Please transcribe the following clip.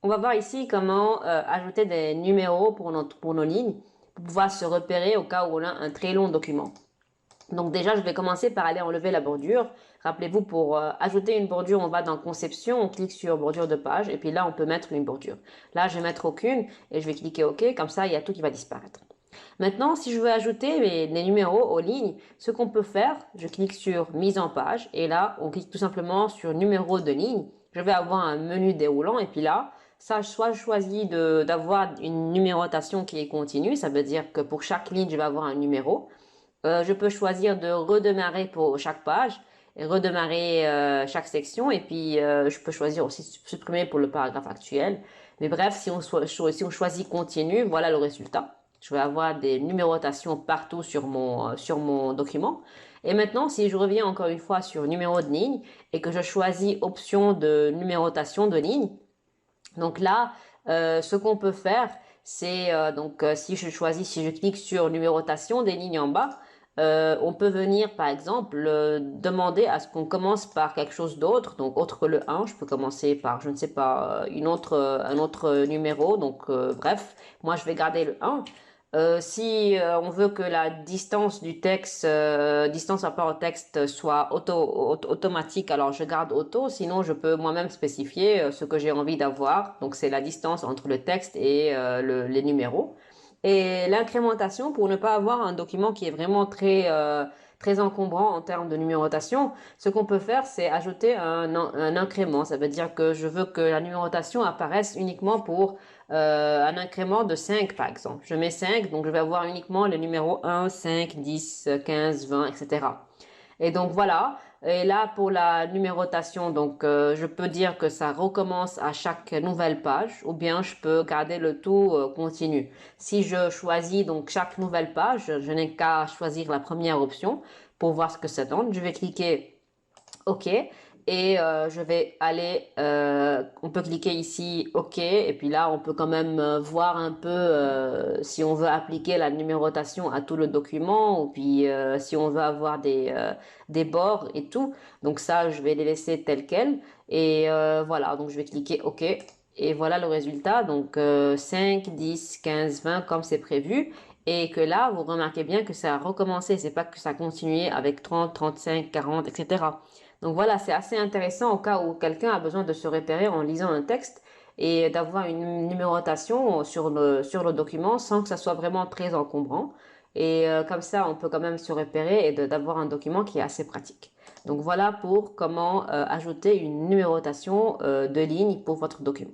On va voir ici comment ajouter des numéros pour nos lignes, pour pouvoir se repérer au cas où on a un très long document. Donc déjà, je vais commencer par aller enlever la bordure. Rappelez-vous, pour ajouter une bordure, on va dans Conception, on clique sur bordure de page, et puis là, on peut mettre une bordure. Là, je vais mettre aucune, et je vais cliquer OK, comme ça, il y a tout qui va disparaître. Maintenant, si je veux ajouter les numéros aux lignes, ce qu'on peut faire, je clique sur mise en page, et là, on clique tout simplement sur numéro de ligne. Je vais avoir un menu déroulant, et puis là, ça, soit je choisis d'avoir une numérotation qui est continue, ça veut dire que pour chaque ligne, je vais avoir un numéro. Je peux choisir de redémarrer pour chaque page et redémarrer chaque section. Et puis, je peux choisir aussi supprimer pour le paragraphe actuel. Mais bref, si on choisit continue, voilà le résultat. Je vais avoir des numérotations partout sur mon document. Et maintenant, si je reviens encore une fois sur numéro de ligne et que je choisis option de numérotation de ligne, donc là, ce qu'on peut faire, c'est si je choisis, si je clique sur numérotation des lignes en bas, on peut venir par exemple demander à ce qu'on commence par quelque chose d'autre, donc autre que le 1, je peux commencer par, je ne sais pas, un autre numéro, bref, moi je vais garder le 1. Si on veut que la distance du texte, distance par rapport au texte soit automatique, alors je garde auto. Sinon, je peux moi-même spécifier ce que j'ai envie d'avoir. Donc, c'est la distance entre le texte et les numéros. Et l'incrémentation, pour ne pas avoir un document qui est vraiment très encombrant en termes de numérotation, ce qu'on peut faire, c'est ajouter un incrément. Ça veut dire que je veux que la numérotation apparaisse uniquement pour un incrément de 5 par exemple. Je mets 5, donc je vais avoir uniquement les numéros 1, 5, 10, 15, 20, etc. Et donc voilà. Et là pour la numérotation, je peux dire que ça recommence à chaque nouvelle page, ou bien je peux garder le tout continu. Si je choisis donc chaque nouvelle page, je n'ai qu'à choisir la première option pour voir ce que ça donne. Je vais cliquer OK. Et je vais aller, on peut cliquer ici OK, et puis là on peut quand même voir un peu si on veut appliquer la numérotation à tout le document, ou puis si on veut avoir des bords et tout. Donc ça, je vais les laisser tels quels. Et voilà, donc je vais cliquer OK. Et voilà le résultat, donc 5, 10, 15, 20 comme c'est prévu. Et que là, vous remarquez bien que ça a recommencé, c'est pas que ça a continué avec 30, 35, 40, etc. Donc voilà, c'est assez intéressant au cas où quelqu'un a besoin de se repérer en lisant un texte et d'avoir une numérotation sur le document sans que ça soit vraiment très encombrant. Et comme ça, on peut quand même se repérer et d'avoir un document qui est assez pratique. Donc voilà pour comment ajouter une numérotation de ligne pour votre document.